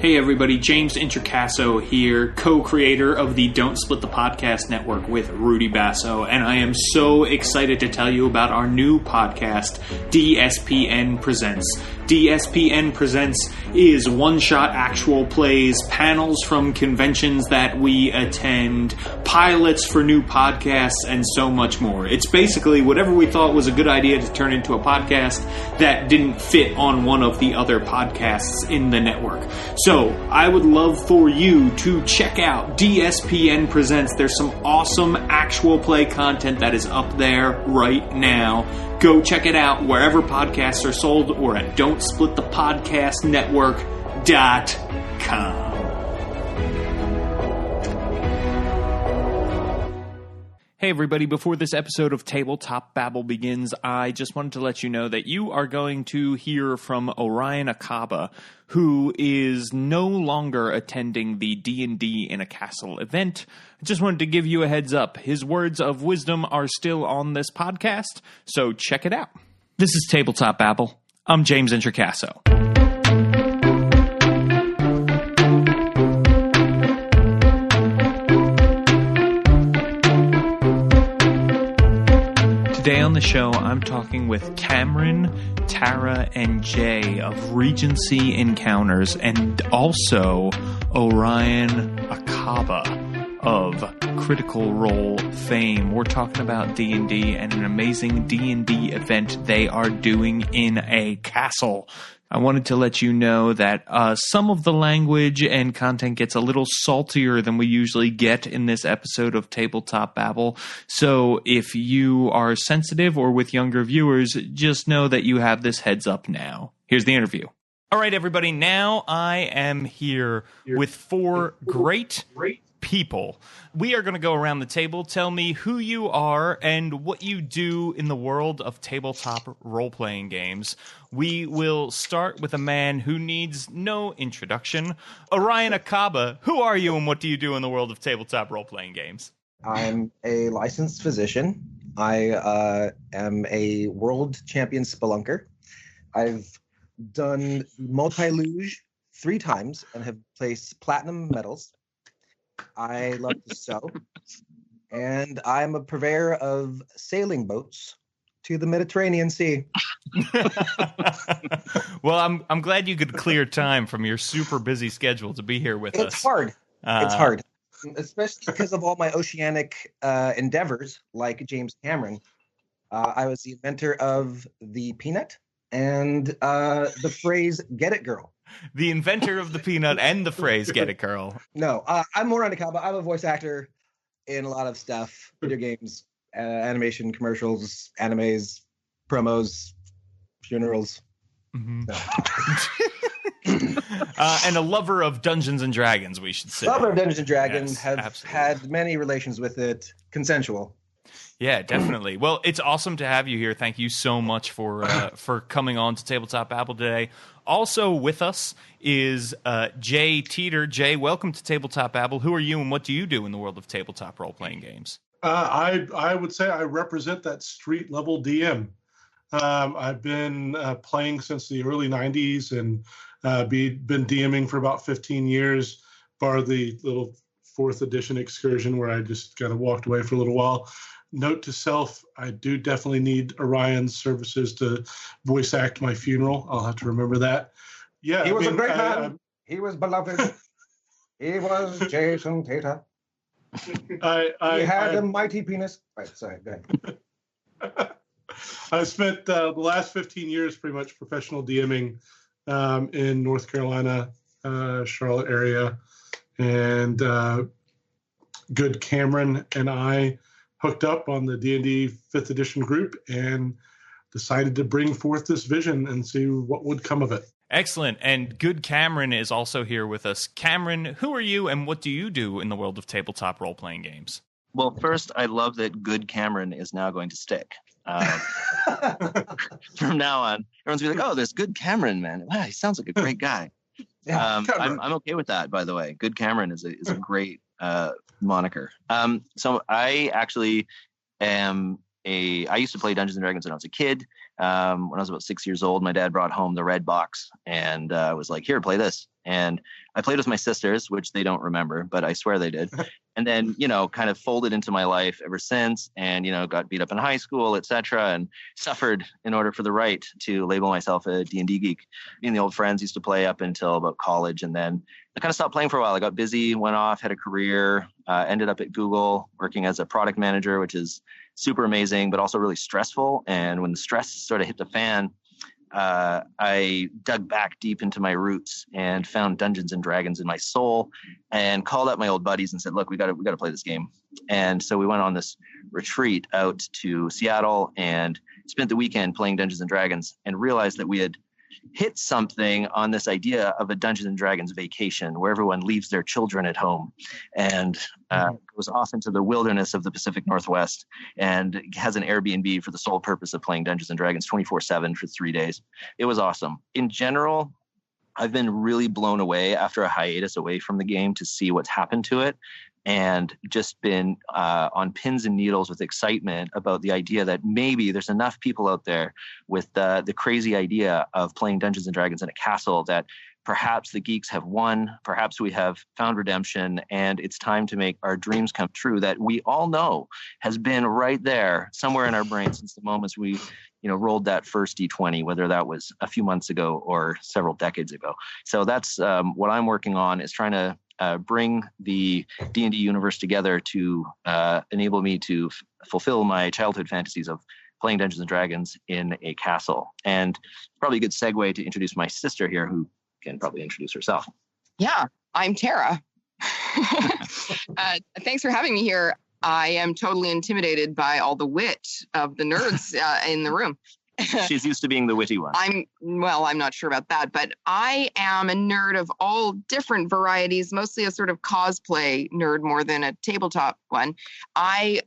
Hey everybody, James Introcaso here, co-creator of the Don't Split the Podcast Network with Rudy Basso, and I am so excited to tell you about our new podcast, DSPN Presents. DSPN Presents is one-shot actual plays, panels from conventions that we attend, pilots for new podcasts, and so much more. It's basically whatever we thought was a good idea to turn into a podcast that didn't fit on one of the other podcasts in the network. So, I would love for you to check out DSPN Presents. There's some awesome actual play content that is up there right now. Go check it out wherever podcasts are sold or at don'tsplitthepodcastnetwork.com. Hey everybody, before this episode of Tabletop Babble begins, I just wanted to let you know that you are going to hear from Orion Acaba, who is no longer attending the D&D in a Castle event. I just wanted to give you a heads up. His words of wisdom are still on this podcast, so check it out. This is Tabletop Babble. I'm James Introcaso. Today on the show, I'm talking with Cameron, Tara, and Jay of Regency Encounters, and also Orion Acaba of Critical Role fame. We're talking about D&D and an amazing D&D event they are doing in a castle. I wanted to let you know that some of the language and content gets a little saltier than we usually get in this episode of Tabletop Babble. So if you are sensitive or with younger viewers, just know that you have this heads up now. Here's the interview. All right, everybody. Now I am here with four great people. We are going to go around the table. Tell me who you are and what you do in the world of tabletop role-playing games. We will start with a man who needs no introduction. Orion Acaba, who are you and what do you do in the world of tabletop role-playing games? I'm a licensed physician. I am a world champion spelunker. I've done multi-luge 3 times and have placed platinum medals. I love to sew, and I'm a purveyor of sailing boats to the Mediterranean Sea. Well, I'm glad you could clear time from your super busy schedule to be here with us. It's hard. It's hard, especially because of all my oceanic endeavors, like James Cameron. I was the inventor of the peanut and the phrase "Get it, girl." The inventor of the peanut and the phrase "Get it, girl." No, I'm more on Acaba. I'm a voice actor in a lot of stuff, video games, animation, commercials, animes, promos, funerals. Mm-hmm. And a lover of Dungeons and Dragons, we should say. Lover of Dungeons and Dragons, yes, have absolutely. had many relations with it, consensual. Yeah, definitely. Well, it's awesome to have you here. Thank you so much for coming on to Tabletop Babble today. Also with us is Jay Teeter. Jay, welcome to Tabletop Babble. Who are you and what do you do in the world of tabletop role-playing games? I would say I represent that street-level DM. I've been playing since the early 90s and been DMing for about 15 years, bar the little 4th edition excursion where I just kind of walked away for a little while. Note to self, I do definitely need Orion's services to voice act my funeral. I'll have to remember that. Yeah, he was a great man. He was beloved. He was Jason Teeter. He had a mighty penis. Right, sorry, go ahead. I spent the last 15 years pretty much professional DMing in North Carolina, Charlotte area, and good Cameron and I hooked up on the D&D 5th edition group and decided to bring forth this vision and see what would come of it. Excellent. And good Cameron is also here with us. Cameron, who are you and what do you do in the world of tabletop role-playing games? Well, first, I love that good Cameron is now going to stick. From now on, everyone's going to be like, oh, there's good Cameron, man. Wow, he sounds like a great guy. Yeah, I'm okay with that, by the way. Good Cameron is a great moniker. So I actually am I used to play Dungeons and Dragons when I was a kid. When I was about 6 years old, my dad brought home the red box and was like, here, play this. And I played with my sisters, which they don't remember, but I swear they did. And then, kind of folded into my life ever since, and, got beat up in high school, etc., and suffered in order for the right to label myself a D&D geek. Me and the old friends used to play up until about college, and then I kind of stopped playing for a while. I got busy, went off, had a career, ended up at Google working as a product manager, which is super amazing, but also really stressful. And when the stress sort of hit the fan, I dug back deep into my roots and found Dungeons and Dragons in my soul, and called up my old buddies and said, look, we got to play this game. And so we went on this retreat out to Seattle and spent the weekend playing Dungeons and Dragons, and realized that we had hit something on this idea of a Dungeons and Dragons vacation where everyone leaves their children at home and goes off into the wilderness of the Pacific Northwest and has an Airbnb for the sole purpose of playing Dungeons and Dragons 24/7 for 3 days. It was awesome. In general, I've been really blown away after a hiatus away from the game to see what's happened to it, and just been on pins and needles with excitement about the idea that maybe there's enough people out there with the crazy idea of playing Dungeons and Dragons in a castle that perhaps the geeks have won, perhaps we have found redemption, and it's time to make our dreams come true that we all know has been right there somewhere in our brain since the moments we rolled that first D20, whether that was a few months ago or several decades ago. So that's what I'm working on, is trying to bring the D&D universe together to enable me to fulfill my childhood fantasies of playing Dungeons and Dragons in a castle. And probably a good segue to introduce my sister here, who can probably introduce herself. Yeah, I'm Tara. Thanks for having me here. I am totally intimidated by all the wit of the nerds in the room. She's used to being the witty one. I'm not sure about that, but I am a nerd of all different varieties, mostly a sort of cosplay nerd more than a tabletop one. I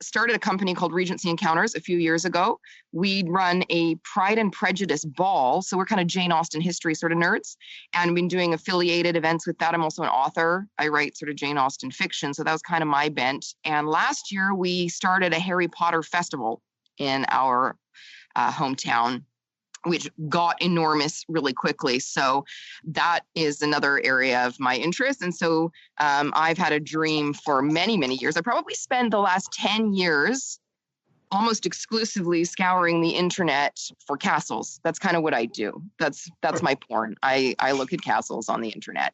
started a company called Regency Encounters a few years ago. We run a Pride and Prejudice ball. So we're kind of Jane Austen history sort of nerds, and we've been doing affiliated events with that. I'm also an author. I write sort of Jane Austen fiction. So that was kind of my bent. And last year we started a Harry Potter festival in our hometown, which got enormous really quickly. So that is another area of my interest. And so I've had a dream for many, many years. I probably spent the last 10 years almost exclusively scouring the internet for castles. That's kind of what I do. That's my porn. I look at castles on the internet.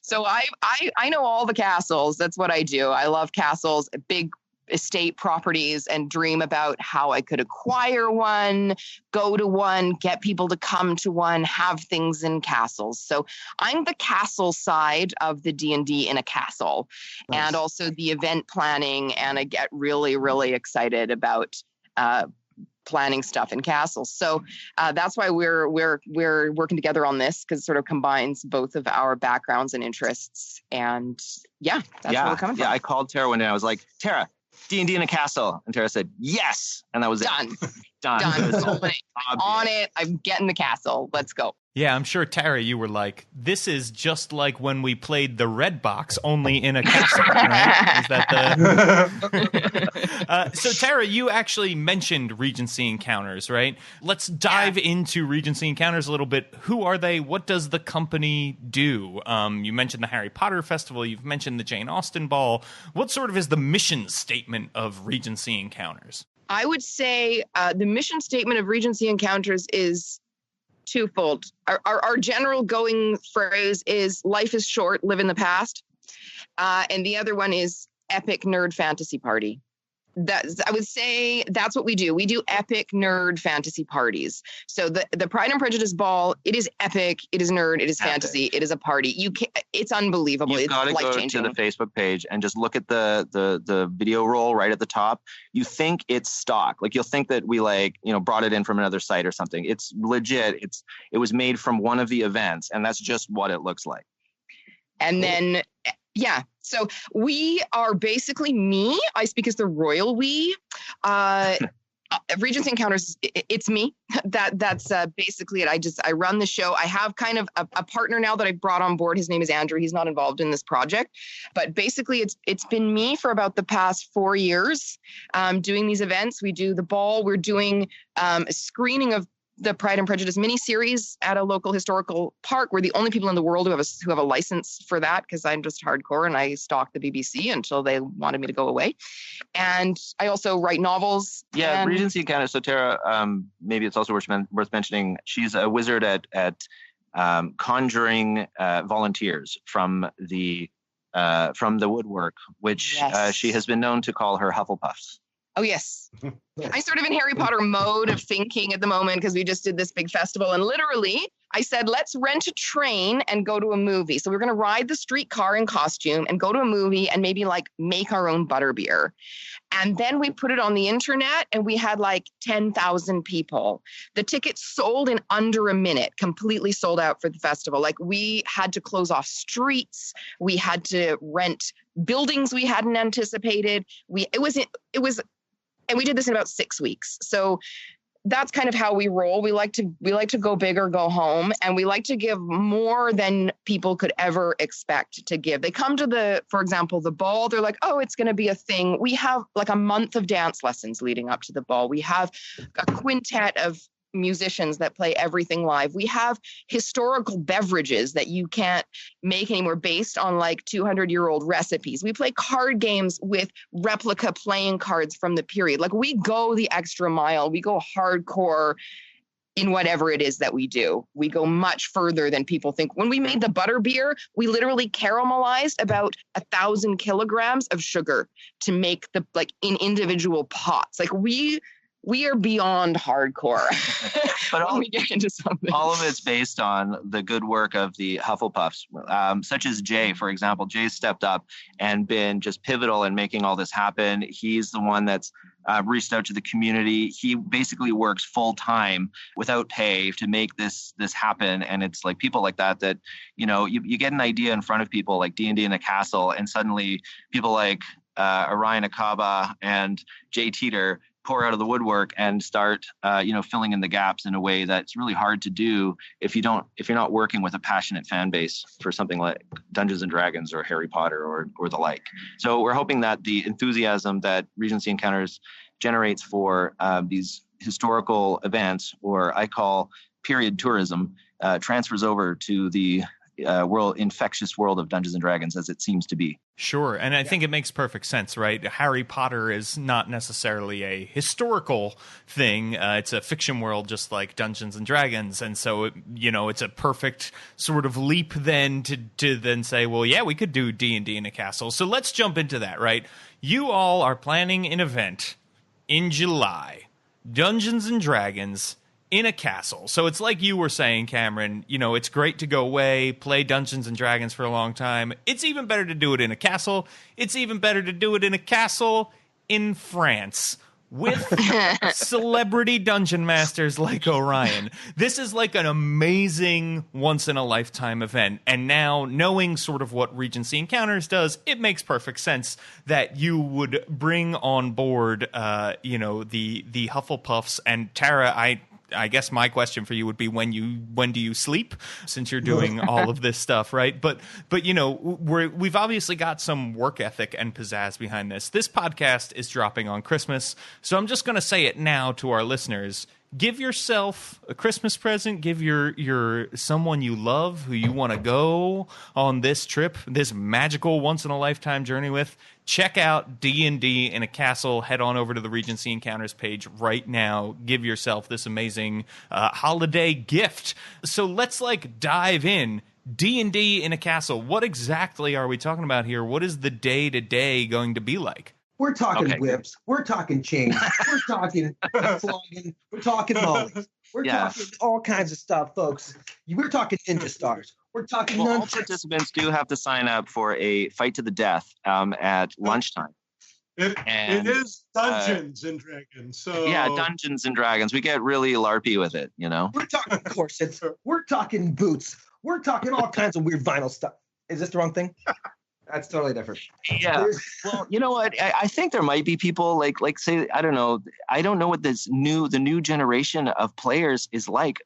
So I know all the castles. That's what I do. I love castles, big estate properties, and dream about how I could acquire one, go to one, get people to come to one, have things in castles. So I'm the castle side of the D&D in a castle. Nice. And also the event planning, and I get really, really excited about planning stuff in castles. So that's why we're working together on this, because it sort of combines both of our backgrounds and interests. And that's where we're coming from. Yeah, I called Tara one day. I was like, Tara, D&D in a castle. And Tara said, yes. And that was done. It. Done. On it. I'm getting the castle. Let's go. Yeah, I'm sure, Tara, you were like, this is just like when we played the Red Box, only in a castle, right? Is that the... So, Tara, you actually mentioned Regency Encounters, right? Let's dive into Regency Encounters a little bit. Who are they? What does the company do? You mentioned the Harry Potter Festival. You've mentioned the Jane Austen Ball. What sort of is the mission statement of Regency Encounters? I would say the mission statement of Regency Encounters is twofold. Our general going phrase is life is short, live in the past. And the other one is epic nerd fantasy party. I would say that's what we do. We do epic nerd fantasy parties. So the Pride and Prejudice ball, it is epic, it is nerd, it is fantasy, it is a party. It's unbelievable. You've got to go to the Facebook page and just look at the video roll right at the top. You think it's stock. Like, you'll think that we brought it in from another site or something. It's legit. It was made from one of the events, and that's just what it looks like. And then so we are basically me. I speak as the royal we. Regency Encounters, it's me. That's basically it. I run the show. I have kind of a partner now that I've brought on board. His name is Andrew. He's not involved in this project, but basically it's been me for about the past 4 years doing these events. We do the ball. We're doing a screening of the Pride and Prejudice miniseries at a local historical park. We're the only people in the world who have a license for that, because I'm just hardcore and I stalked the BBC until they wanted me to go away. And I also write novels. Yeah, Regency Encounters. So Tara, maybe it's also worth mentioning, she's a wizard at conjuring volunteers from the woodwork, which Yes. she has been known to call her Hufflepuffs. Oh, yes. I'm sort of in Harry Potter mode of thinking at the moment, because we just did this big festival. And literally, I said, let's rent a train and go to a movie. So we're going to ride the streetcar in costume and go to a movie and maybe like make our own butterbeer. And then we put it on the internet and we had like 10,000 people. The tickets sold in under a minute, completely sold out for the festival. Like, we had to close off streets. We had to rent buildings we hadn't anticipated. And we did this in about 6 weeks. So that's kind of how we roll. We like to go big or go home, and we like to give more than people could ever expect to give. They come to for example, the ball. They're like, oh, it's going to be a thing. We have like a month of dance lessons leading up to the ball. We have a quintet of musicians that play everything live. We have historical beverages that you can't make anymore based on like 200-year-old recipes. We play card games with replica playing cards from the period. Like, we go the extra mile. We go hardcore in whatever it is that we do. We go much further than people think. When we made the butterbeer, we literally caramelized about 1,000 kilograms of sugar to make in individual pots. Like, we are beyond hardcore. But when we get into something. All of it's based on the good work of the Hufflepuffs, such as Jay, for example. Jay's stepped up and been just pivotal in making all this happen. He's the one that's reached out to the community. He basically works full time without pay to make this happen. And it's like people like that, you get an idea in front of people like D&D in a castle, and suddenly people like Orion, Acaba, and Jay Teeter pour out of the woodwork and start, filling in the gaps in a way that's really hard to do if you're not working with a passionate fan base for something like Dungeons and Dragons or Harry Potter or the like. So we're hoping that the enthusiasm that Regency Encounters generates for these historical events, or I call period tourism, transfers over to the infectious world of Dungeons and Dragons, as it seems to be. Sure, and I think it makes perfect sense, right? Harry Potter is not necessarily a historical thing. It's a fiction world, just like Dungeons and Dragons, and so it's a perfect sort of leap then to then say, well, yeah, we could do D&D in a castle. So let's jump into that, right? You all are planning an event in July, Dungeons and Dragons in a castle. So it's like you were saying, Cameron, it's great to go away, play Dungeons and Dragons for a long time. It's even better to do it in a castle. It's even better to do it in a castle in France with celebrity dungeon masters like Orion. This is like an amazing once-in-a-lifetime event. And now, knowing sort of what Regency Encounters does, it makes perfect sense that you would bring on board, the Hufflepuffs. And Tara, I guess my question for you would be, when do you sleep, since you're doing all of this stuff, right? But we've obviously got some work ethic and pizzazz behind this. This podcast is dropping on Christmas, so I'm just going to say it now to our listeners. Give yourself a Christmas present. Give your someone you love, who you want to go on this trip, this magical once-in-a-lifetime journey with. Check out D&D in a Castle. Head on over to the Regency Encounters page right now. Give yourself this amazing holiday gift. So let's dive in. D&D in a Castle. What exactly are we talking about here? What is the day-to-day going to be like? We're talking whips. We're talking chains. We're talking flogging. We're talking mollies. We're talking all kinds of stuff, folks. We're talking ninja stars. We're talking all participants do have to sign up for a fight to the death at lunchtime. It is Dungeons and Dragons. So yeah, Dungeons and Dragons. We get really LARPy with it, We're talking corsets. We're talking boots. We're talking all kinds of weird vinyl stuff. Is this the wrong thing? That's totally different. Yeah. Well, you know what? I think there might be people like say, I don't know what the new generation of players is like.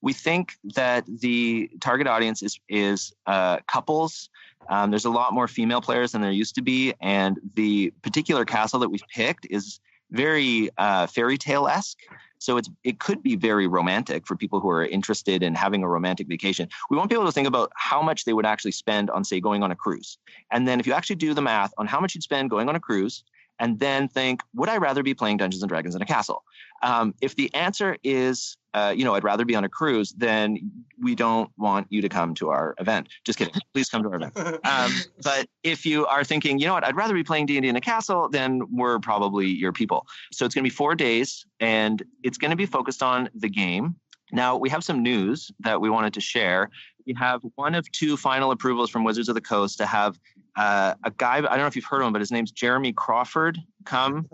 We think that the target audience is couples. There's a lot more female players than there used to be, and the particular castle that we've picked is very fairy tale-esque. So it could be very romantic for people who are interested in having a romantic vacation. We want people to think about how much they would actually spend on, say, going on a cruise. And then if you actually do the math on how much you'd spend going on a cruise, and then think, would I rather be playing Dungeons & Dragons in a castle? If the answer is, I'd rather be on a cruise, then we don't want you to come to our event. Just kidding. Please come to our event. But if you are thinking, you know what, I'd rather be playing D&D in a castle, then we're probably your people. So it's going to be 4 days, and it's going to be focused on the game. Now, we have some news that we wanted to share. We have one of 2 final approvals from Wizards of the Coast to have a guy, I don't know if you've heard of him, but his name's Jeremy Crawford, come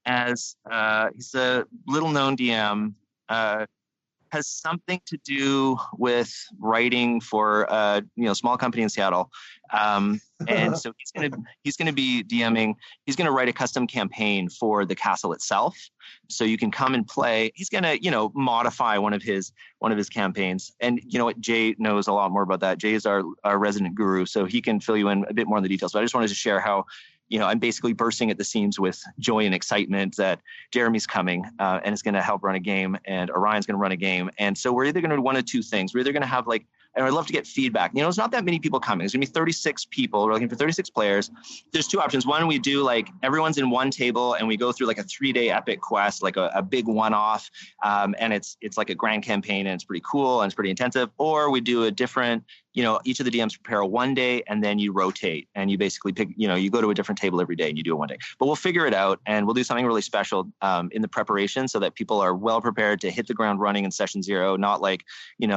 as he's a little known DM, has something to do with writing for a small company in Seattle. And so he's gonna be DMing. He's gonna write a custom campaign for the castle itself. So you can come and play. He's gonna, modify one of his campaigns. And you know what? Jay knows a lot more about that. Jay is our resident guru, so he can fill you in a bit more on the details. But I just wanted to share how, I'm basically bursting at the seams with joy and excitement that Jeremy's coming and is going to help run a game, and Orion's going to run a game. And so we're either going to do one of 2 things. We're either going to have and I'd love to get feedback. There's not that many people coming. There's going to be 36 people. We're looking for 36 players. There's 2 options. One, we do everyone's in one table and we go through a 3-day epic quest, a big one-off. And it's like a grand campaign and it's pretty cool and it's pretty intensive. Or we do a different, each of the DMs prepare a 1 day and then you rotate and you basically pick, you go to a different table every day and you do it 1 day. But we'll figure it out and we'll do something really special in the preparation so that people are well prepared to hit the ground running in session 0, not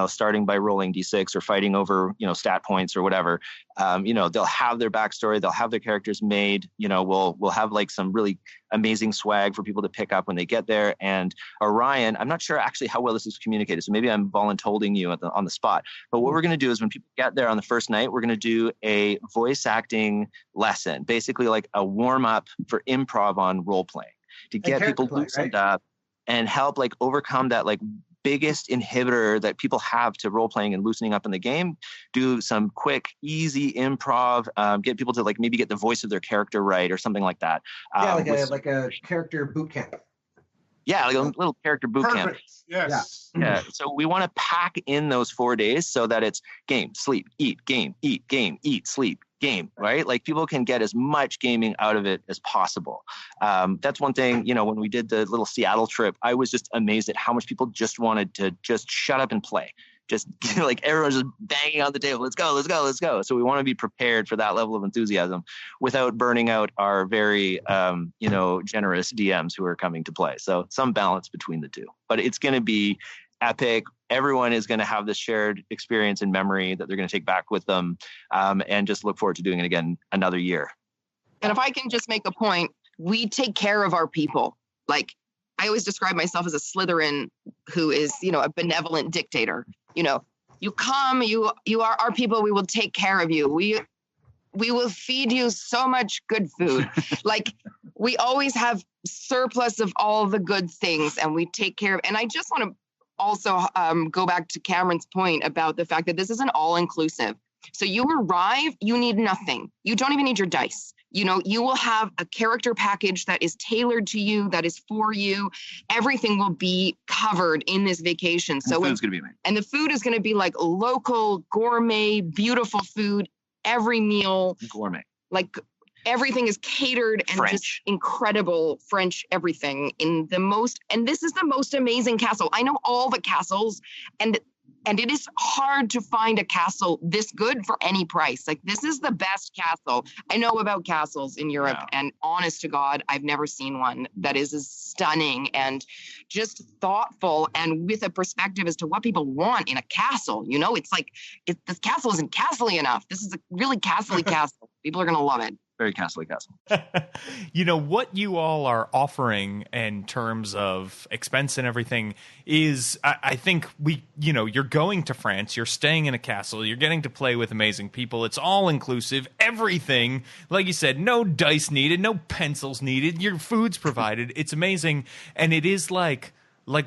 starting by rolling D6 or fighting over, stat points or whatever. They'll have their backstory, they'll have their characters made, we'll have some really amazing swag for people to pick up when they get there. And Orion, I'm not sure actually how well this is communicated, so maybe I'm voluntolding you on the spot. But what we're going to do is when people get there on the first night, we're going to do a voice acting lesson, basically a warm up for improv on role playing to get people loosened up and help overcome that biggest inhibitor that people have to role playing and loosening up in the game. Do some quick, easy improv. Get people to maybe get the voice of their character right or something like that. Like a character boot camp. Yeah, a little character boot camp. Yes. Yeah. So we want to pack in those 4 days so that it's game, sleep, eat, game, sleep, game, right? People can get as much gaming out of it as possible. That's one thing, when we did the little Seattle trip, I was just amazed at how much people just wanted to just shut up and play. Just everyone's just banging on the table. Let's go, let's go, let's go. So we want to be prepared for that level of enthusiasm without burning out our very, generous DMs who are coming to play. So some balance between the 2, but it's going to be epic. Everyone is going to have this shared experience and memory that they're going to take back with them, and just look forward to doing it again another year. And if I can just make a point, we take care of our people. I always describe myself as a Slytherin who is, a benevolent dictator. You come, you are our people. We will take care of you. We will feed you so much good food. We always have surplus of all the good things, and we take care of. And I just want to also go back to Cameron's point about the fact that this is an all-inclusive. So you arrive, you need nothing. You don't even need your dice. You will have a character package that is tailored to you, that is for you. Everything will be covered in this vacation. So the food's going to be amazing. And the food is going to be local, gourmet, beautiful food. Every meal. Gourmet. Everything is catered and French. Just incredible French everything and this is the most amazing castle. I know all the castles and it is hard to find a castle this good for any price. This is the best castle. I know about castles in Europe, and honest to God, I've never seen one that is as stunning and just thoughtful and with a perspective as to what people want in a castle. This castle isn't castle-y enough. This is a really castle-y castle. People are going to love it. Very castle. What you all are offering in terms of expense and everything is, I think you're going to France, you're staying in a castle, you're getting to play with amazing people. It's all inclusive, everything. Like you said, no dice needed, no pencils needed. Your food's provided. It's amazing. And it is like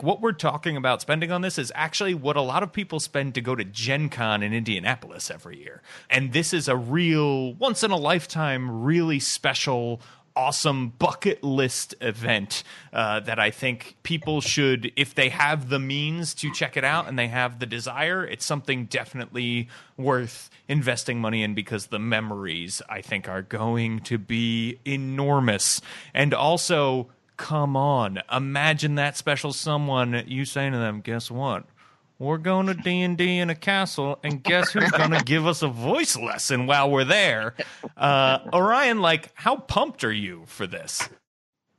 what we're talking about spending on this is actually what a lot of people spend to go to Gen Con in Indianapolis every year. And this is a real once in a lifetime, really special awesome bucket list event that I think people should, if they have the means to check it out and they have the desire, it's something definitely worth investing money in, because the memories, I think, are going to be enormous. And also, come on, imagine that special someone, you saying to them, guess what? We're going to D&D in a castle, and guess who's going to give us a voice lesson while we're there? Orion, like, how pumped are you for this?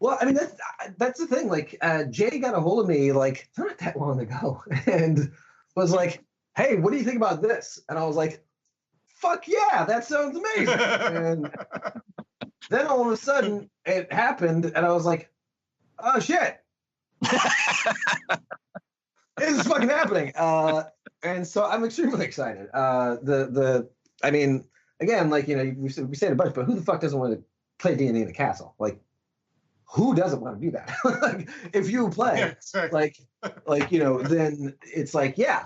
Well, I mean, that's the thing. Like, Jay got a hold of me, like, not that long ago, and was like, hey, what do you think about this? And I was like, fuck yeah, that sounds amazing. And then all of a sudden, it happened, and I was like, oh, shit. This is fucking happening. And so I'm extremely excited. I mean, again, like, you know, we said a bunch, but who the fuck doesn't want to play D&D in a castle? Like, who doesn't want to do that? Like, if you play, Yeah, exactly. like, you know, then it's like, yeah,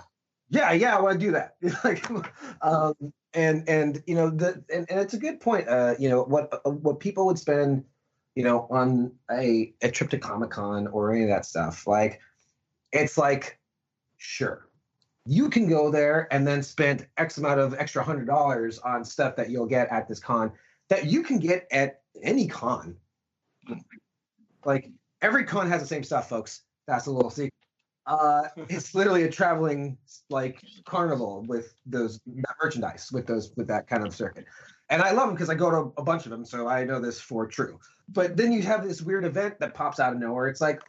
I want to do that. Like, and you know, and it's a good point. You know, what people would spend, you know, on a trip to Comic-Con or any of that stuff, like, it's like, sure, you can go there and then spend X amount of extra $100 on stuff that you'll get at this con that you can get at any con. Like, every con has the same stuff, folks. That's a little secret. It's literally a traveling, like, carnival with those merchandise, with that kind of circuit. And I love them because I go to a bunch of them, so I know this for true. But then you have this weird event that pops out of nowhere. It's like,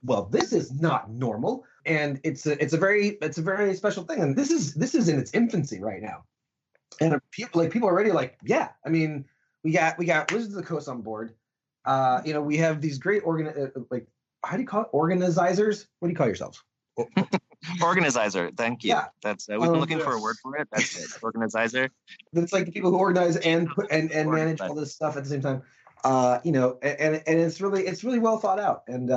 well, this is not normal, and it's a very special thing, and this is in its infancy right now, and people are already like, yeah. I mean, we got Wizards of the Coast on board. You know, we have these great like, how do you call it? Organizers? What do you call yourselves? Organizer. Thank you. Yeah. That's we've been looking for a word for it. That's it. Organizer. It's like the people who organize and manage all this stuff at the same time. You know, and it's really well thought out, and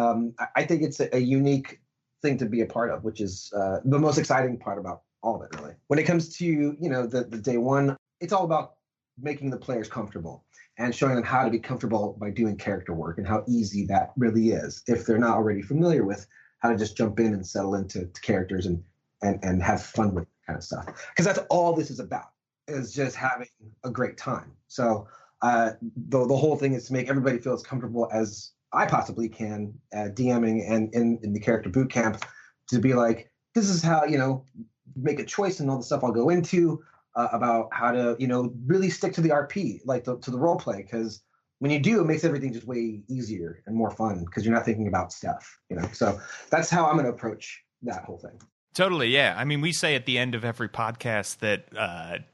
I think it's a unique thing to be a part of, which is the most exciting part about all of it, really. When it comes to, you know, the day one, it's all about making the players comfortable and showing them how to be comfortable by doing character work, and how easy that really is if they're not already familiar with how to just jump in and settle into characters and have fun with that kind of stuff. Because that's all this is about, is just having a great time. So the whole thing is to make everybody feel as comfortable as I possibly can, DMing and in the character boot camp, to be like, this is how, you know, make a choice and all the stuff I'll go into about how to, you know, really stick to the RP, like to the role play, because when you do, it makes everything just way easier and more fun because you're not thinking about stuff, you know. So that's how I'm going to approach that whole thing. Totally, yeah. I mean, we say at the end of every podcast that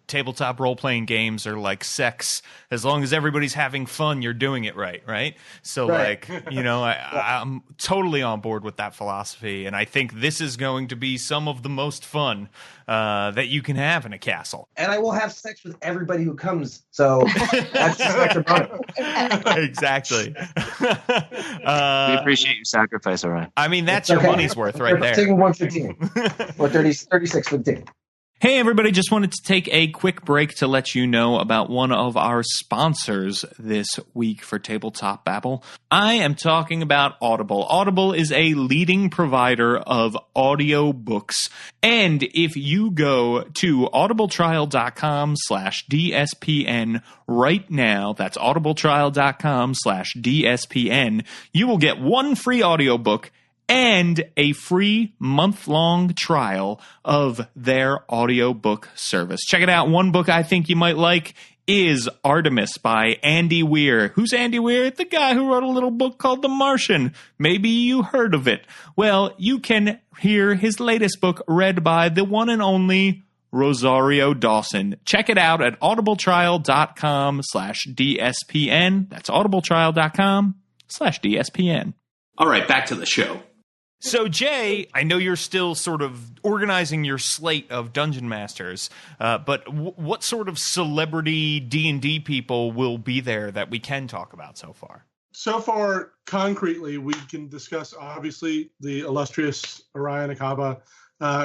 tabletop role-playing games are like sex. As long as everybody's having fun, you're doing it right? So, right. Like, you know, I'm totally on board with that philosophy, and I think this is going to be some of the most fun that you can have in a castle. And I will have sex with everybody who comes, so that's just extra bonus. Exactly. We appreciate your sacrifice, Orion. I mean, that's your money's worth right there. Taking 115 or 36 for the team. Hey, everybody, just wanted to take a quick break to let you know about one of our sponsors this week for Tabletop Babble. I am talking about Audible. Audible is a leading provider of audiobooks. And if you go to audibletrial.com/DSPN right now, that's audibletrial.com/DSPN, you will get one free audiobook and a free month-long trial of their audiobook service. Check it out. One book I think you might like is Artemis by Andy Weir. Who's Andy Weir? The guy who wrote a little book called The Martian. Maybe you heard of it. Well, you can hear his latest book read by the one and only Rosario Dawson. Check it out at audibletrial.com/DSPN. That's audibletrial.com/DSPN. All right, back to the show. So, Jay, I know you're still sort of organizing your slate of Dungeon Masters, but what sort of celebrity D&D people will be there that we can talk about so far? So far, concretely, we can discuss, obviously, the illustrious Orion Acaba,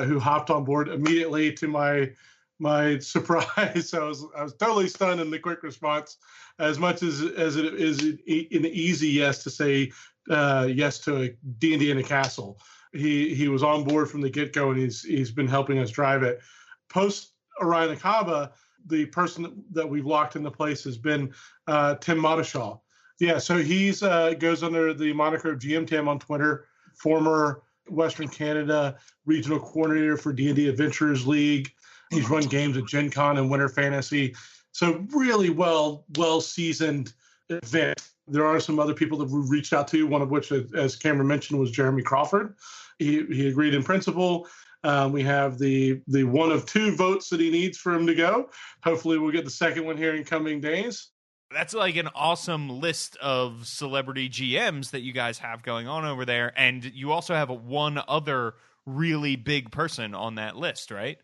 who hopped on board immediately to my my surprise. I was totally stunned in the quick response, as much as it is an easy yes to say yes to a D&D in a castle. He was on board from the get-go, and he's been helping us drive it. Post Orion Acaba, the person that we've locked into place has been Tim Mottishaw. Yeah, so he's goes under the moniker of GM Tim on Twitter, former Western Canada regional coordinator for D&D Adventurers League. He's run games at Gen Con and Winter Fantasy. So really well seasoned event. There are some other people that we reached out to, one of which, as Cameron mentioned, was Jeremy Crawford. He agreed in principle. We have the one of two votes that he needs for him to go. Hopefully we'll get the second one here in coming days. That's like an awesome list of celebrity GMs that you guys have going on over there. And you also have one other really big person on that list, right?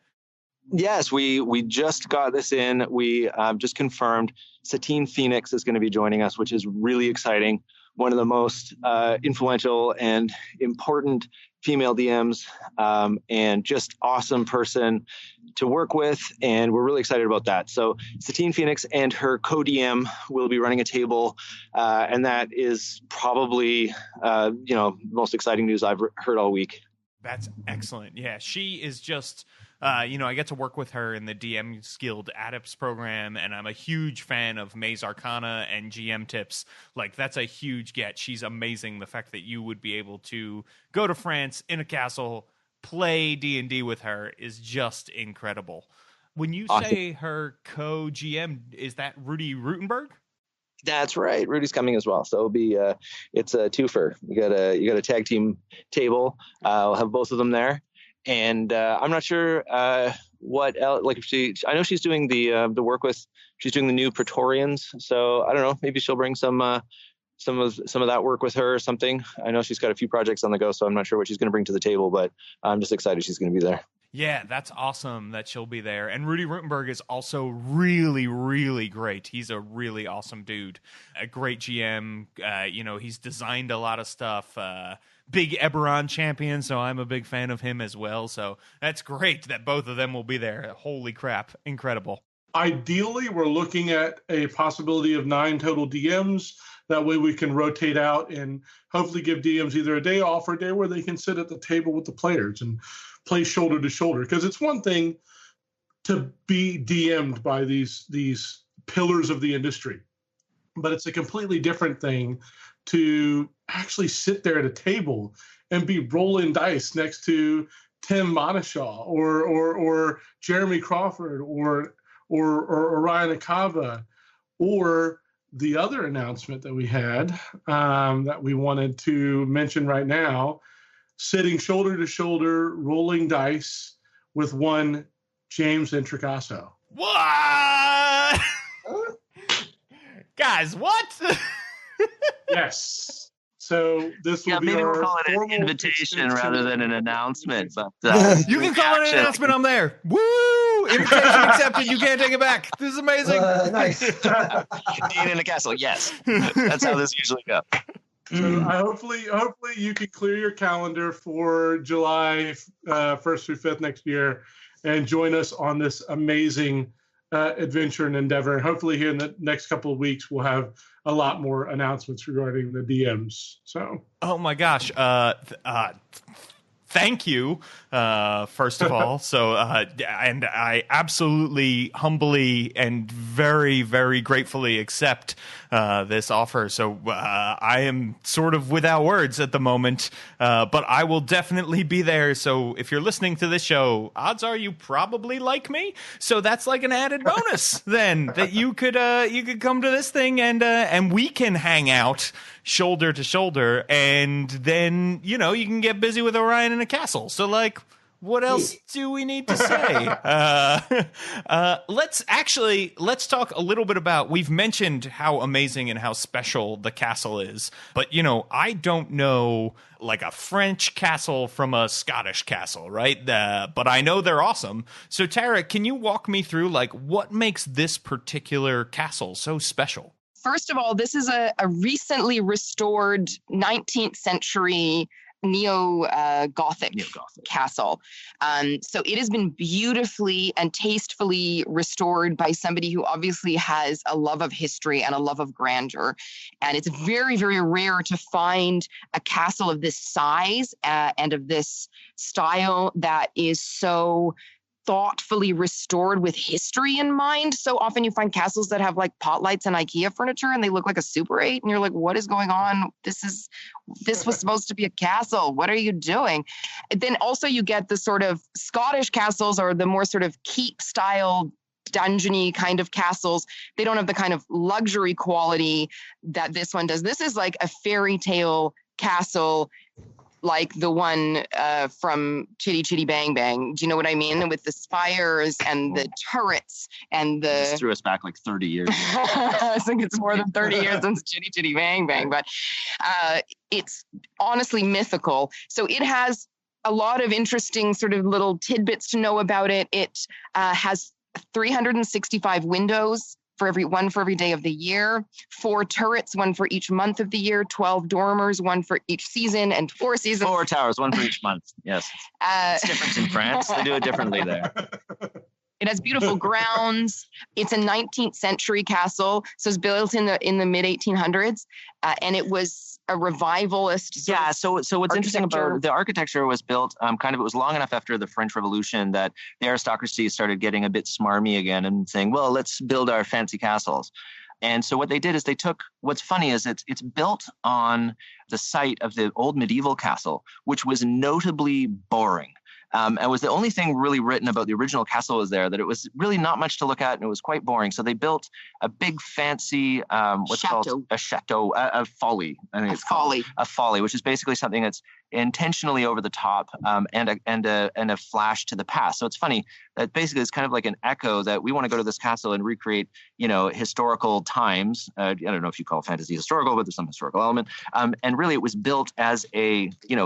Yes, we just got this in. We just confirmed Satine Phoenix is going to be joining us, which is really exciting. One of the most influential and important female DMs, and just awesome person to work with. And we're really excited about that. So Satine Phoenix and her co-DM will be running a table. And that is probably, most exciting news I've heard all week. That's excellent. Yeah, she is just, I get to work with her in the DMs Guild Adepts program, and I'm a huge fan of Maze Arcana and GM tips. Like, that's a huge get. She's amazing. The fact that you would be able to go to France in a castle, play D&D with her is just incredible. When you say her co-GM, is that Ruty Rutenberg? That's right. Rudy's coming as well. So it'll be it's a twofer. You got a tag team table. We'll have both of them there. And I'm not sure what else. Like, I know she's doing the work with. She's doing the new Praetorians. So I don't know. Maybe she'll bring some of that work with her or something. I know she's got a few projects on the go, so I'm not sure what she's going to bring to the table. But I'm just excited she's going to be there. Yeah, that's awesome that she'll be there. And Ruty Rutenberg is also really, really great. He's a really awesome dude. A great GM. He's designed a lot of stuff. Big Eberron champion, so I'm a big fan of him as well. So that's great that both of them will be there. Holy crap. Incredible. Ideally, we're looking at a possibility of 9 total DMs. That way we can rotate out and hopefully give DMs either a day off or a day where they can sit at the table with the players and play shoulder to shoulder. Because it's one thing to be DM'd by these pillars of the industry, but it's a completely different thing to actually sit there at a table and be rolling dice next to Tim Mottishaw or Jeremy Crawford or Orion Acaba, or the other announcement that we had that we wanted to mention right now, sitting shoulder to shoulder, rolling dice with one James Introcaso. What? Guys, what? Yes. So this will be maybe our we'll call it an formal invitation rather than an announcement. But you can call it an announcement. I'm there. Woo! Invitation accepted. You can't take it back. This is amazing. Nice. Dean in the castle. Yes, that's how this usually goes. So hopefully you can clear your calendar for July 1st through 5th next year and join us on this amazing adventure and endeavor. And hopefully here in the next couple of weeks, we'll have a lot more announcements regarding the DMs. So, oh my gosh. Thank you, first of all. So, and I absolutely, humbly, and very, very gratefully accept this offer. So I am sort of without words at the moment, but I will definitely be there. So if you're listening to this show, odds are you probably like me. So that's like an added bonus then, that you could come to this thing and we can hang out shoulder to shoulder, and then you can get busy with Orion in a castle. So like, what else do we need to say? Let's talk a little bit about, we've mentioned how amazing and how special the castle is, but I don't know like a French castle from a Scottish castle, right? But I know they're awesome. So Tara, can you walk me through like what makes this particular castle so special? First of all, this is a recently restored 19th century neo-Gothic castle. So it has been beautifully and tastefully restored by somebody who obviously has a love of history and a love of grandeur. And it's very, very rare to find a castle of this size and of this style that is so thoughtfully restored with history in mind. So often you find castles that have like pot lights and IKEA furniture and they look like a Super 8 and you're like, what is going on? This was supposed to be a castle. What are you doing? Then also you get the sort of Scottish castles or the more sort of keep style dungeony kind of castles. They don't have the kind of luxury quality that this one does. This is like a fairy tale castle, like the one from Chitty Chitty Bang Bang. Do you know what I mean? With the spires and the turrets and the... This threw us back like 30 years. I think it's more than 30 years since Chitty Chitty Bang Bang, but it's honestly mythical. So it has a lot of interesting sort of little tidbits to know about it. It has 365 windows, for every day of the year, 4 turrets, 1 for each month of the year, 12 dormers, 1 for each season, and 4 seasons. 4 towers, 1 for each month. Yes. It's different in France. They do it differently there. It has beautiful grounds. It's a 19th century castle, so it's built in the mid 1800s, and it was a revivalist. Yeah. So what's interesting about the architecture was built it was long enough after the French Revolution that the aristocracy started getting a bit smarmy again and saying, well, let's build our fancy castles. And so what they did is they took, what's funny is it's built on the site of the old medieval castle, which was notably boring. And was the only thing really written about the original castle was there, that it was really not much to look at and it was quite boring. So they built a big fancy, called a chateau, a folly. I think it's called a folly, which is basically something that's intentionally over the top and a flash to the past. So it's funny that basically it's kind of like an echo that we want to go to this castle and recreate, historical times. I don't know if you call fantasy historical, but there's some historical element. And really it was built as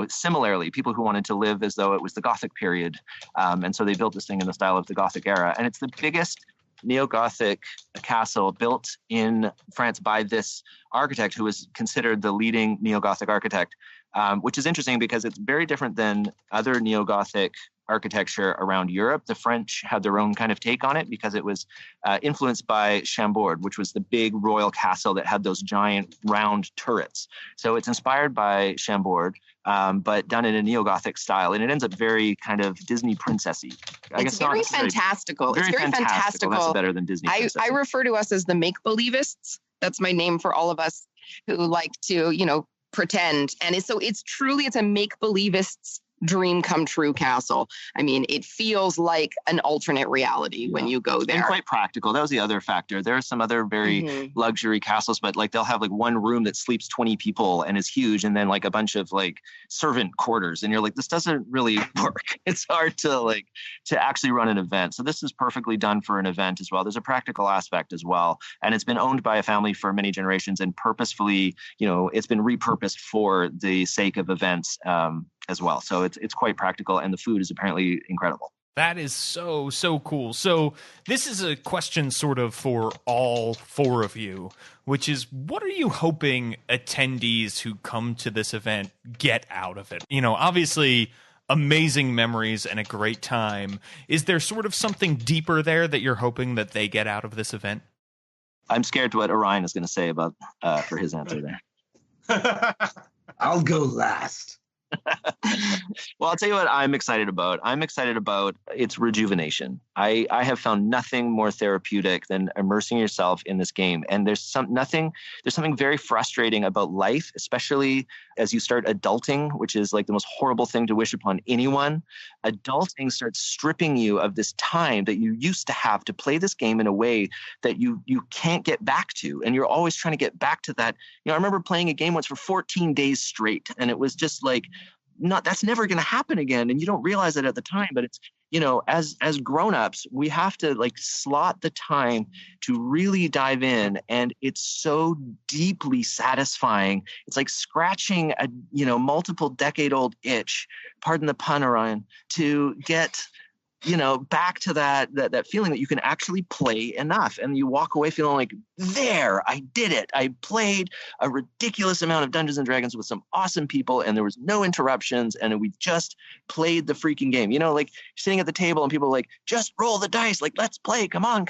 similarly, people who wanted to live as though it was the Gothic period. And so they built this thing in the style of the Gothic era. And it's the biggest neo-Gothic castle built in France by this architect who was considered the leading neo-Gothic architect, which is interesting because it's very different than other neo-Gothic architecture around Europe. The French had their own kind of take on it because it was influenced by Chambord, which was the big royal castle that had those giant round turrets. So it's inspired by Chambord, but done in a neo-Gothic style. And it ends up very kind of Disney princessy. It's very fantastical. It's very fantastical. That's better than Disney princessy. I refer to us as the make-believists. That's my name for all of us who like to, pretend. And it's a make-believists dream come true castle. I mean, it feels like an alternate reality when you go there. And quite practical. That was the other factor. There are some other very luxury castles, but like they'll have like one room that sleeps 20 people and is huge, and then like a bunch of like servant quarters, and you're like, this doesn't really work. It's hard to actually run an event. So this is perfectly done for an event as well. There's a practical aspect as well, and it's been owned by a family for many generations, and purposefully, it's been repurposed for the sake of events as well. So it's quite practical, and the food is apparently incredible. That is so cool. So this is a question sort of for all 4 of you, which is, what are you hoping attendees who come to this event get out of it? Obviously amazing memories and a great time. Is there sort of something deeper there that you're hoping that they get out of this event? I'm scared to what Orion is going to say about for his answer there. I'll go last. Well, I'll tell you what I'm excited about. I'm excited about its rejuvenation. I have found nothing more therapeutic than immersing yourself in this game. And there's something very frustrating about life, especially as you start adulting, which is like the most horrible thing to wish upon anyone. Adulting starts stripping you of this time that you used to have to play this game in a way that you can't get back to. And you're always trying to get back to that. I remember playing a game once for 14 days straight, and it was just like, that's never going to happen again. And you don't realize it at the time, but it's, as grown-ups, we have to like slot the time to really dive in. And it's so deeply satisfying. It's like scratching a, multiple decade-old itch, pardon the pun, Orion, to get back to that feeling that you can actually play enough, and you walk away feeling like, there, I did it. I played a ridiculous amount of Dungeons and Dragons with some awesome people, and there was no interruptions, and we just played the freaking game. Like sitting at the table and people are like, just roll the dice, like, let's play. Come on.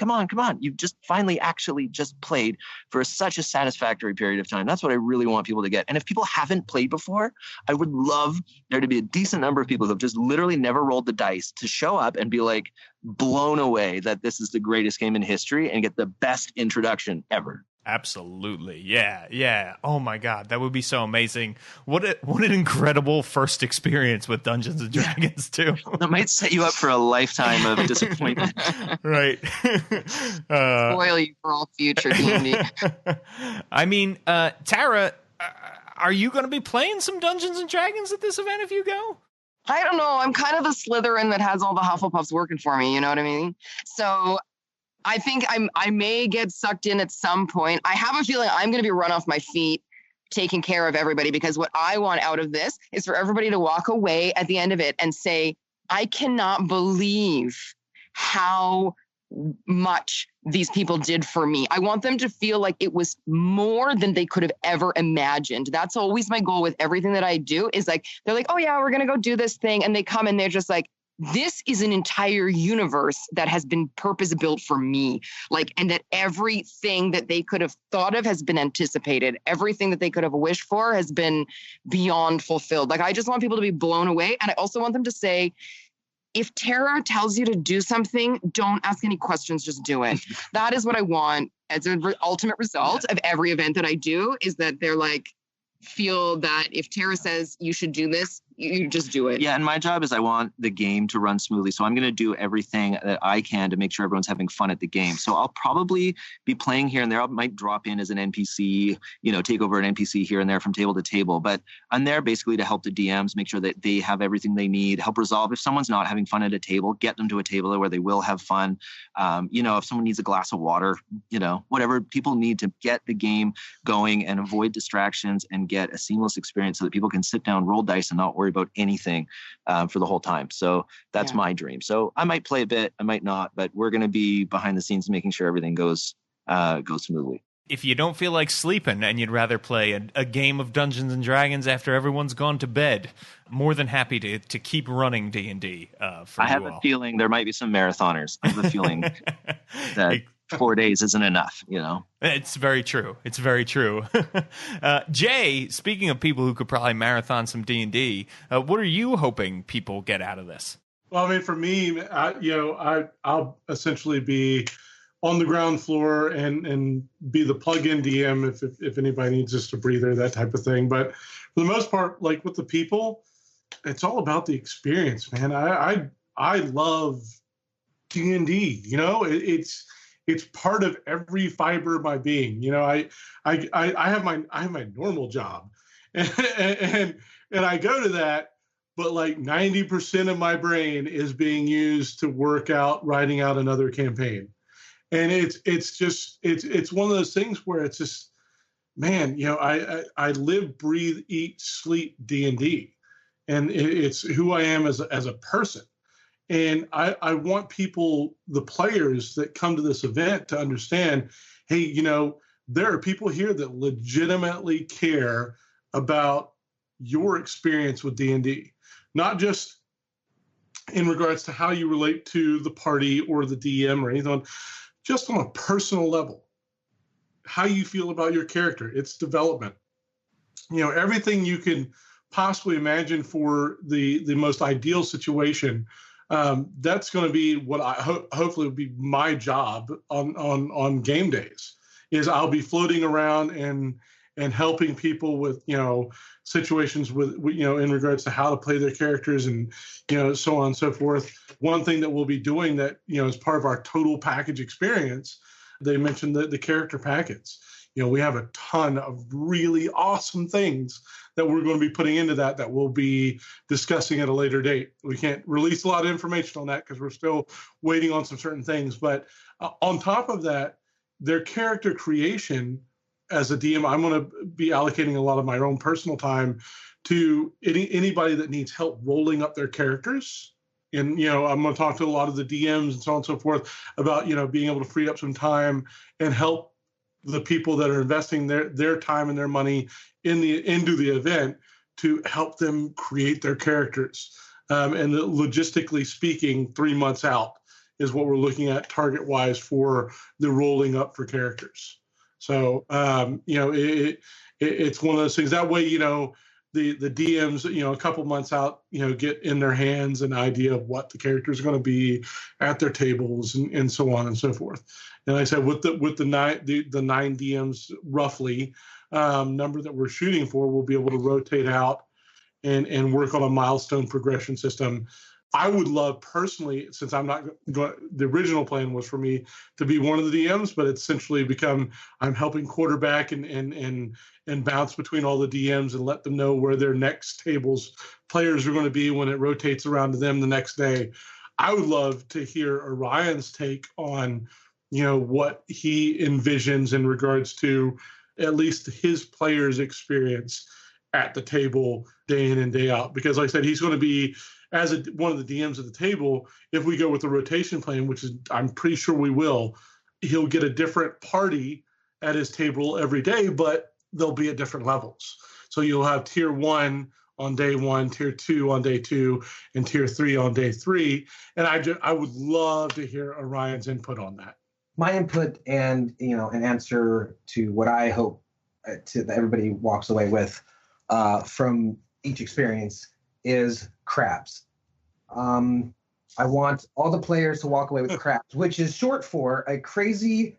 You've just finally actually just played for such a satisfactory period of time. That's what I really want people to get. And if people haven't played before, I would love there to be a decent number of people who have just literally never rolled the dice to show up and be like blown away that this is the greatest game in history and get the best introduction ever. Absolutely. Yeah. Oh my God. That would be so amazing. What an incredible first experience with Dungeons and Dragons too. That might set you up for a lifetime of disappointment. Right. Spoil you for all future D&D. I mean, Tara, are you going to be playing some Dungeons and Dragons at this event if you go? I don't know. I'm kind of the Slytherin that has all the Hufflepuffs working for me. You know what I mean? So I think I may get sucked in at some point. I have a feeling I'm going to be run off my feet taking care of everybody, because what I want out of this is for everybody to walk away at the end of it and say, I cannot believe how much these people did for me. I want them to feel like it was more than they could have ever imagined. That's always my goal with everything that I do, is like, they're like, oh yeah, we're going to go do this thing. And they come and they're just like, this is an entire universe that has been purpose built for me. Like, and that everything that they could have thought of has been anticipated. Everything that they could have wished for has been beyond fulfilled. Like, I just want people to be blown away. And I also want them to say, if Tara tells you to do something, don't ask any questions, just do it. That is what I want as an ultimate result of every event that I do, is that they're like, feel that if Tara says you should do this, you just do it. Yeah, and my job is I want the game to run smoothly. So I'm going to do everything that I can to make sure everyone's having fun at the game. So I'll probably be playing here and there. I might drop in as an NPC, take over an NPC here and there from table to table. But I'm there basically to help the DMs, make sure that they have everything they need, help resolve. If someone's not having fun at a table, get them to a table where they will have fun. If someone needs a glass of water, whatever people need to get the game going and avoid distractions and get a seamless experience so that people can sit down, roll dice, and not worry about anything for the whole time. So that's my dream. So I might play a bit, I might not, but we're going to be behind the scenes making sure everything goes smoothly. If you don't feel like sleeping and you'd rather play a game of Dungeons and Dragons after everyone's gone to bed, more than happy to keep running D&D for I have a feeling there might be some marathoners. I have a feeling that 4 days isn't enough, It's very true. It's very true. Jay, speaking of people who could probably marathon some D&D, what are you hoping people get out of this? Well, I mean, for me, I'll essentially be on the ground floor and be the plug-in DM if anybody needs just a breather, that type of thing. But for the most part, like with the people, it's all about the experience, man. I love D&D. It's part of every fiber of my being. I have my normal job, and I go to that, but like 90% of my brain is being used to work out writing out another campaign, and it's one of those things where it's just, man, I live, breathe, eat, sleep D&D, and it's who I am as a person. And I want people, the players that come to this event, to understand, hey, there are people here that legitimately care about your experience with D&D, not just in regards to how you relate to the party or the DM or anything, just on a personal level, how you feel about your character, its development, everything you can possibly imagine for the most ideal situation. That's going to be what I hopefully will be my job on game days, is I'll be floating around and helping people with, situations with, in regards to how to play their characters and, so on and so forth. One thing that we'll be doing that, as part of our total package experience, they mentioned the character packets. We have a ton of really awesome things that we're going to be putting into that we'll be discussing at a later date. We can't release a lot of information on that because we're still waiting on some certain things. But on top of that, their character creation as a DM, I'm going to be allocating a lot of my own personal time to anybody that needs help rolling up their characters. And, I'm going to talk to a lot of the DMs and so on and so forth about, being able to free up some time and help the people that are investing their time and their money into the event to help them create their characters. And logistically speaking, 3 months out is what we're looking at target-wise for the rolling up for characters. So, it's one of those things. That way, the DMs, a couple months out, get in their hands an idea of what the characters are going to be at their tables and so on and so forth. And like I said, with the nine DMs roughly number that we're shooting for, we'll be able to rotate out and work on a milestone progression system. I would love personally, since I'm not going, the original plan was for me to be one of the DMs, but it's essentially become I'm helping quarterback and bounce between all the DMs and let them know where their next table's players are going to be when it rotates around to them the next day. I would love to hear Orion's take on, what he envisions in regards to at least his players' experience at the table day in and day out. Because like I said, he's going to be, as one of the DMs at the table, if we go with the rotation plan, which is I'm pretty sure we will, he'll get a different party at his table every day, but they'll be at different levels. So you'll have tier 1 on day 1, tier 2 on day 2, and tier 3 on day 3. And I would love to hear Orion's input on that. My input and an answer to what I hope that everybody walks away with from each experience is crabs. I want all the players to walk away with crabs, which is short for a crazy,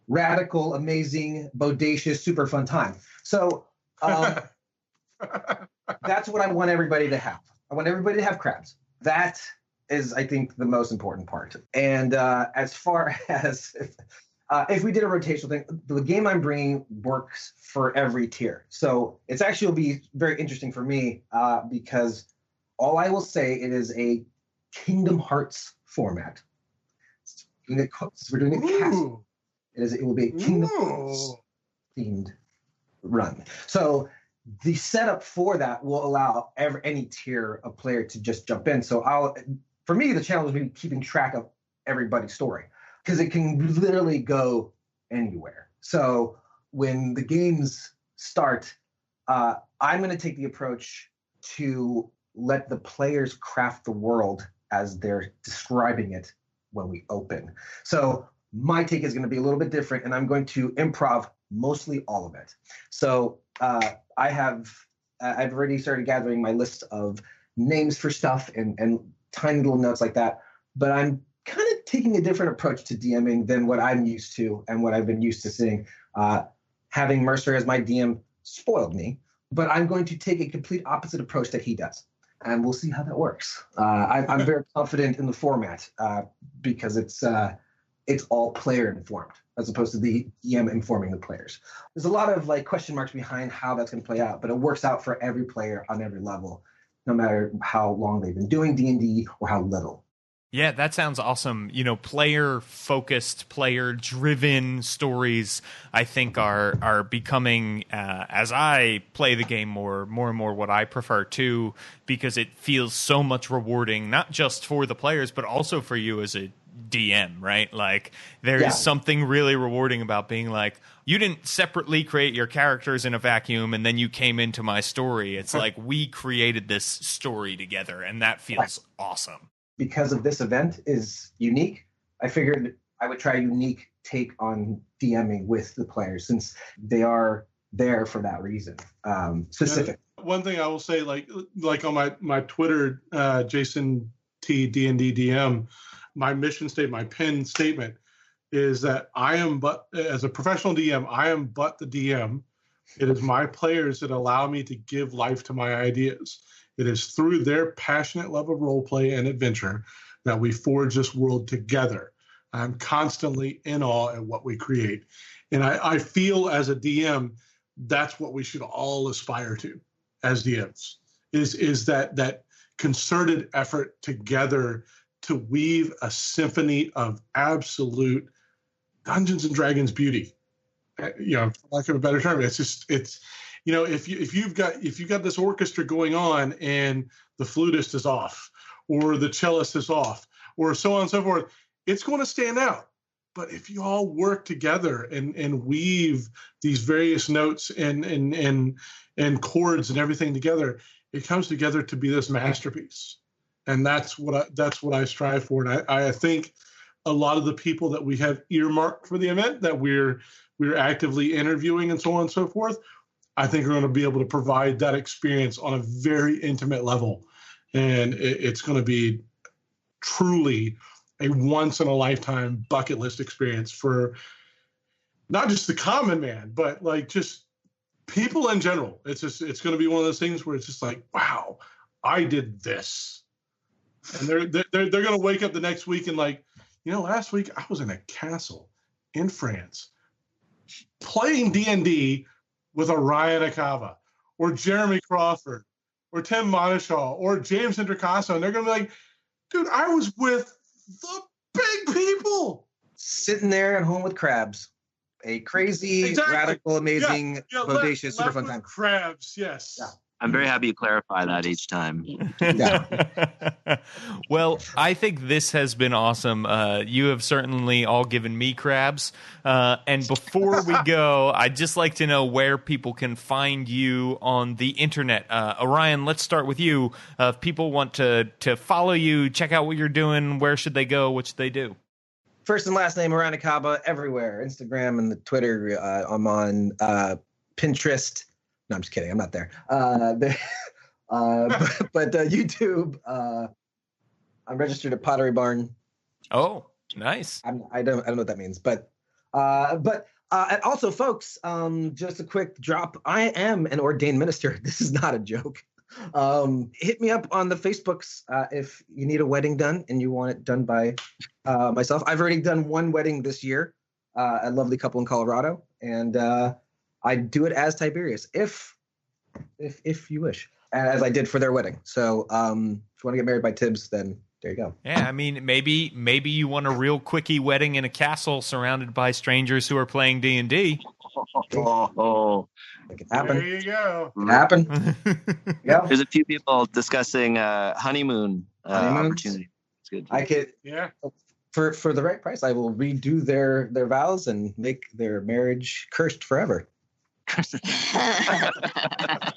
radical, amazing, bodacious, super fun time. So that's what I want everybody to have. I want everybody to have crabs. That is, I think, the most important part. And as far as if we did a rotational thing, the game I'm bringing works for every tier. So it's actually will be very interesting for me because all I will say, it is a Kingdom Hearts format. We're doing a cast. It will be a Kingdom Hearts themed run. So the setup for that will allow any tier of player to just jump in. So for me, the challenge will be keeping track of everybody's story because it can literally go anywhere. So when the games start, I'm going to take the approach to let the players craft the world as they're describing it when we open. So my take is going to be a little bit different, and I'm going to improv mostly all of it. So I've already started gathering my list of names for stuff and tiny little notes like that, but I'm kind of taking a different approach to DMing than what I'm used to and what I've been used to seeing. Having Mercer as my DM spoiled me, but I'm going to take a complete opposite approach that he does. And we'll see how that works. I'm very confident in the format because it's all player informed as opposed to the DM informing the players. There's a lot of question marks behind how that's going to play out, but it works out for every player on every level, no matter how long they've been doing D&D or how little. Yeah, that sounds awesome. Player-focused, player-driven stories, I think, are becoming, as I play the game more and more, what I prefer too, because it feels so much rewarding, not just for the players, but also for you as a DM, right? Like, there is something really rewarding about being like, you didn't separately create your characters in a vacuum and then you came into my story. It's like we created this story together, and that feels awesome. Because of this event is unique, I figured I would try a unique take on DMing with the players since they are there for that reason. Specific. One thing I will say, like on my Twitter, Jason T D&D DM, my mission statement, my pinned statement is that I am but, as a professional DM, I am but the DM. It is my players that allow me to give life to my ideas. It is through their passionate love of role play and adventure that we forge this world together. I'm constantly in awe at what we create. And I feel as a DM, that's what we should all aspire to as DMs, is that concerted effort together to weave a symphony of absolute Dungeons and Dragons beauty. For lack of a better term, if you've got this orchestra going on and the flutist is off, or the cellist is off, or so on and so forth, it's going to stand out. But if you all work together and weave these various notes and chords and everything together, it comes together to be this masterpiece. And that's what I strive for. And I think a lot of the people that we have earmarked for the event, that we're actively interviewing and so on and so forth, I think are going to be able to provide that experience on a very intimate level. And it's going to be truly a once-in-a-lifetime bucket list experience for not just the common man, but like just people in general. It's going to be one of those things where it's just like, wow, I did this. And they're going to wake up the next week and like, last week I was in a castle in France playing D&D with Orion Acaba or Jeremy Crawford or Tim Mottishaw or James Introcaso. And they're going to be like, dude, I was with the big people. Sitting there at home with crabs. A crazy, radical, amazing, bodacious, super fun time. Crabs, yes. Yeah. I'm very happy you clarify that each time. Yeah. Well, I think this has been awesome. You have certainly all given me crabs. And before we go, I'd just like to know where people can find you on the internet. Orion, let's start with you. If people want to follow you, check out what you're doing, where should they go? What should they do? First and last name, Orion Acaba, everywhere. Instagram and the Twitter. I'm on Pinterest. No, I'm just kidding. I'm not there. But YouTube. I'm registered at Pottery Barn. Oh, nice. I don't know what that means, but also, folks, just a quick drop. I am an ordained minister. This is not a joke. Hit me up on the Facebooks if you need a wedding done and you want it done by myself. I've already done one wedding this year, a lovely couple in Colorado, and I do it as Tiberius, if you wish, as I did for their wedding. So if you want to get married by Tibbs, then there you go. Yeah, I mean, maybe you want a real quickie wedding in a castle surrounded by strangers who are playing D&D. It can happen. There you go. It can happen. Yeah. There's a few people discussing honeymoon opportunity. It's good. I could. Yeah. For the right price, I will redo their vows and make their marriage cursed forever.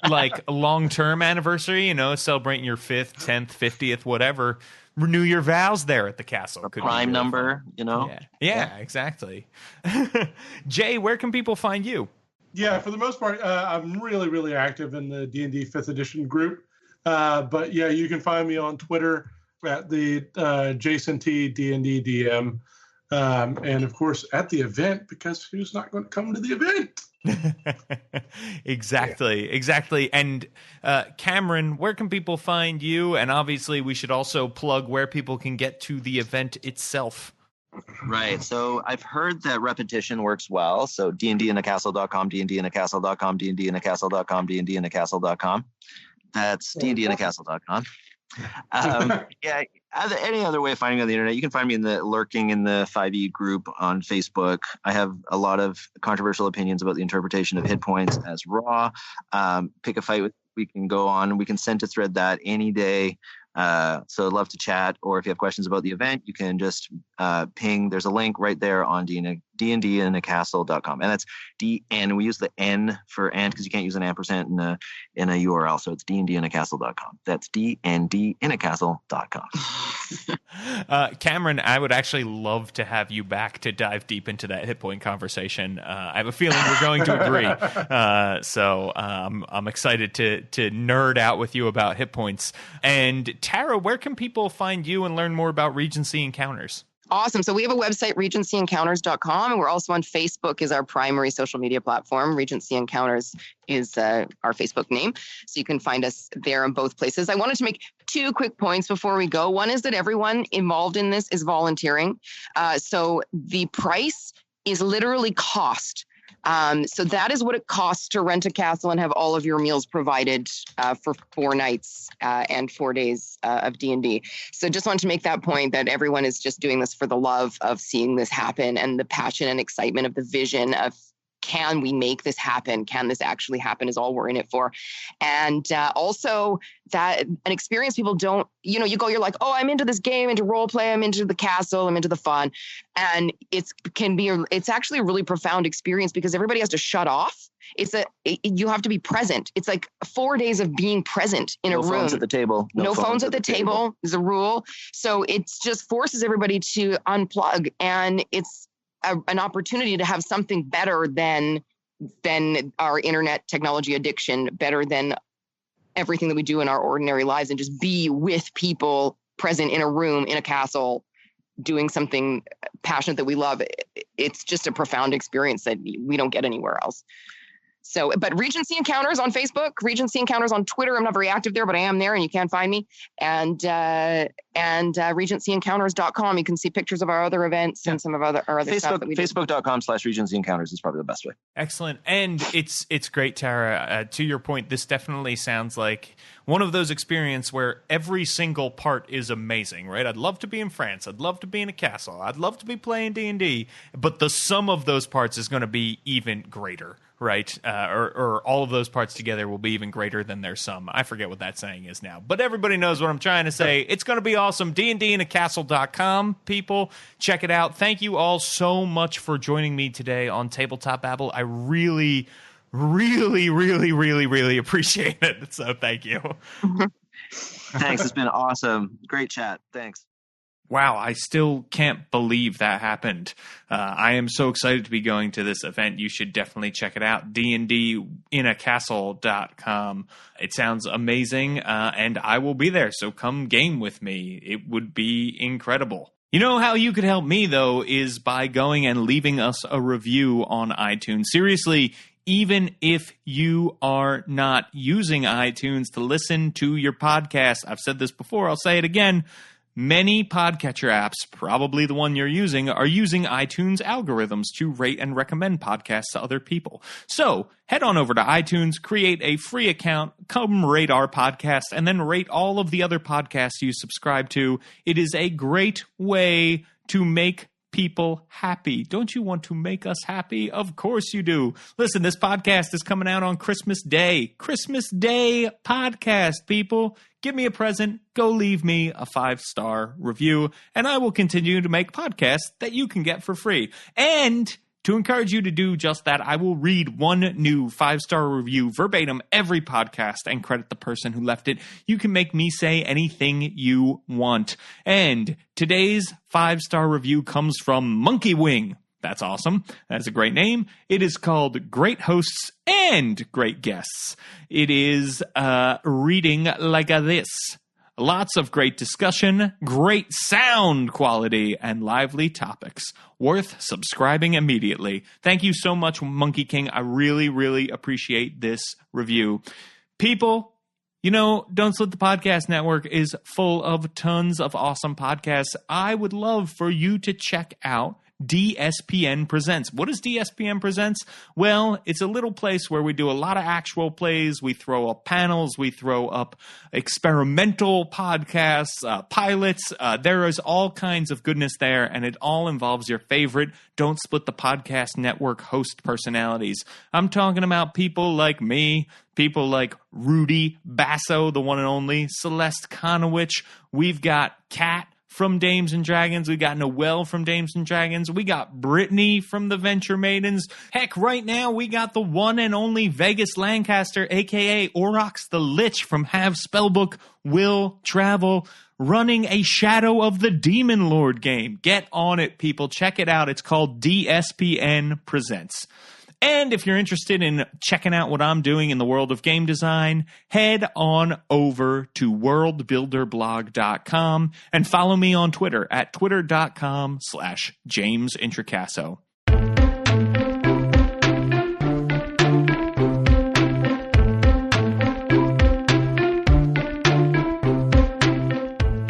Like a long-term anniversary, celebrating your 5th, 10th, 50th, whatever. Renew your vows there at the castle. Could prime number, Yeah, exactly. Jay, where can people find you? Yeah, for the most part, I'm really, really active in the D&D 5th edition group. But yeah, you can find me on Twitter at the Jason T D&D DM. And of course at the event, because who's not going to come to the event? Exactly. And Cameron, where can people find you? And obviously we should also plug where people can get to the event itself. Right. So I've heard that repetition works well. So dndinacastle.com, dndinacastle.com, dndinacastle.com, dndinacastle.com. That's dndinacastle.com. Yeah, any other way of finding me on the internet, you can find me lurking in the 5e group on Facebook. I have a lot of controversial opinions about the interpretation of hit points as raw. Pick a fight we can go on. We can send to thread that any day. So I'd love to chat, or if you have questions about the event, you can just ping. There's a link right there on dndinacastle.com, and that's DN. We use the N for and because you can't use an ampersand in a URL, so it's dndinacastle.com. That's dndinacastle.com. Cameron, I would actually love to have you back to dive deep into that hit point conversation. I have a feeling we're going to agree. So I'm excited to nerd out with you about hit points. And Tara, where can people find you and learn more about Regency Encounters? Awesome. So we have a website, regencyencounters.com, and we're also on Facebook as our primary social media platform. Regency Encounters is our Facebook name. So you can find us there in both places. I wanted to make 2 quick points before we go. One is that everyone involved in this is volunteering. So the price is literally cost. So that is what it costs to rent a castle and have all of your meals provided for 4 nights and 4 days of D&D. So just wanted to make that point that everyone is just doing this for the love of seeing this happen and the passion and excitement of the vision of can we make this happen? Can this actually happen is all we're in it for. And also that an experience people don't, you go, you're like, oh, I'm into this game, into role play, I'm into the castle, I'm into the fun. And it's actually a really profound experience because everybody has to shut off. You have to be present. It's like 4 days of being present in a room. No phones at the table. No phones at the table is a rule. So it just forces everybody to unplug. And it's an opportunity to have something better than our internet technology addiction, better than everything that we do in our ordinary lives, and just be with people present in a room, in a castle, doing something passionate that we love. It's just a profound experience that we don't get anywhere else. So, but Regency Encounters on Facebook, Regency Encounters on Twitter. I'm not very active there, but I am there and you can find me. And regencyencounters.com. You can see pictures of our other events and some of our other stuff that we do. Facebook.com/Regency Encounters is probably the best way. Excellent. And it's great, Tara. To your point, this definitely sounds like one of those experiences where every single part is amazing, right? I'd love to be in France. I'd love to be in a castle. I'd love to be playing D&D. But the sum of those parts is going to be even greater, right? Or all of those parts together will be even greater than their sum. I forget what that saying is now. But everybody knows what I'm trying to say. It's going to be awesome. dndinacastle.com, people. Check it out. Thank you all so much for joining me today on Tabletop Babble. I really appreciate it. So thank you. Thanks. It's been awesome. Great chat. Thanks. Wow, I still can't believe that happened. I am so excited to be going to this event. You should definitely check it out. dndinacastle.com. It sounds amazing, and I will be there. So come game with me. It would be incredible. You know how you could help me, though, is by going and leaving us a review on iTunes. Seriously, even if you are not using iTunes to listen to your podcast, I've said this before, I'll say it again, many podcatcher apps, probably the one you're using, are using iTunes algorithms to rate and recommend podcasts to other people. So head on over to iTunes, create a free account, come rate our podcast, and then rate all of the other podcasts you subscribe to. It is a great way to make people happy. Don't you want to make us happy? Of course you do. Listen, this podcast is coming out on Christmas Day. Christmas Day podcast, people. Give me a present. Go leave me a 5-star review, and I will continue to make podcasts that you can get for free. And to encourage you to do just that, I will read one new 5-star review verbatim every podcast and credit the person who left it. You can make me say anything you want. And today's 5-star review comes from Monkey Wing. That's awesome. That's a great name. It is called Great Hosts and Great Guests. It is reading like this. Lots of great discussion, great sound quality, and lively topics. Worth subscribing immediately. Thank you so much, Monkey King. I really appreciate this review. People, Don't Split the Podcast Network is full of tons of awesome podcasts. I would love for you to check out DSPN Presents. What is DSPN Presents? Well, it's a little place where we do a lot of actual plays. We throw up panels. We throw up experimental podcasts, pilots. There is all kinds of goodness there, and it all involves your favorite Don't Split the Podcast Network host personalities. I'm talking about people like me, people like Ruty Basso, the one and only, Celeste Conowitch. We've got Kat from Dames and Dragons. We got Noelle from Dames and Dragons. We got Brittany from the Venture Maidens. Heck, right now we got the one and only Vegas Lancaster, a.k.a. Aurochs the Lich from Have Spellbook Will Travel, running a Shadow of the Demon Lord game. Get on it, people. Check it out. It's called DSPN Presents. And if you're interested in checking out what I'm doing in the world of game design, head on over to worldbuilderblog.com and follow me on Twitter at twitter.com/James Introcaso.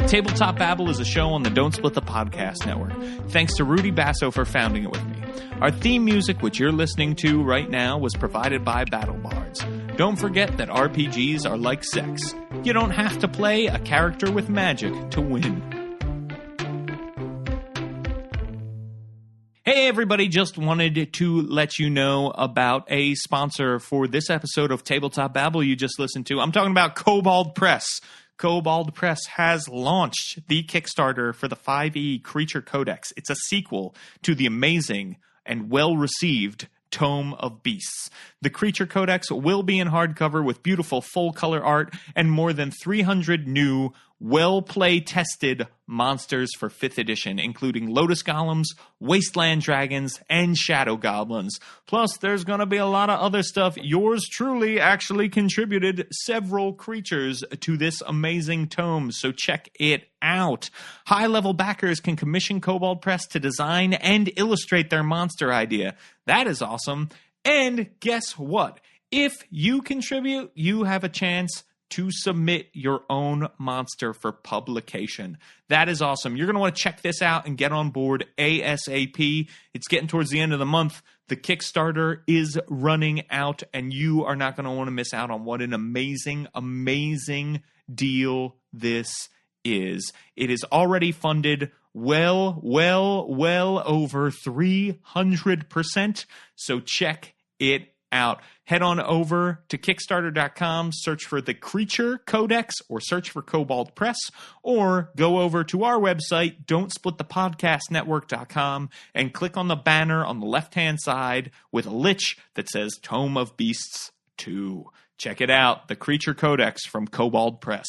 Tabletop Babble is a show on the Don't Split the Podcast Network. Thanks to Ruty Basso for founding it with me. Our theme music, which you're listening to right now, was provided by Battle Bards. Don't forget that RPGs are like sex. You don't have to play a character with magic to win. Hey, everybody, just wanted to let you know about a sponsor for this episode of Tabletop Babble you just listened to. I'm talking about Kobold Press. Kobold Press has launched the Kickstarter for the 5e Creature Codex. It's a sequel to the amazing and well-received Tome of Beasts. The Creature Codex will be in hardcover with beautiful full-color art and more than 300 new, well-play-tested monsters for 5th edition, including Lotus Golems, Wasteland Dragons, and Shadow Goblins. Plus, there's going to be a lot of other stuff. Yours truly actually contributed several creatures to this amazing tome, so check it out. High-level backers can commission Kobold Press to design and illustrate their monster idea. That is awesome. And guess what? If you contribute, you have a chance to submit your own monster for publication. That is awesome. You're going to want to check this out and get on board ASAP. It's getting towards the end of the month. The Kickstarter is running out, and you are not going to want to miss out on what an amazing, amazing deal this is. It is already funded well over 300%. So check it out. Head on over to Kickstarter.com, search for the Creature Codex, or search for Kobold Press, or go over to our website, don'tsplitthepodcastnetwork.com, and click on the banner on the left-hand side with a lich that says Tome of Beasts 2. Check it out, the Creature Codex from Kobold Press.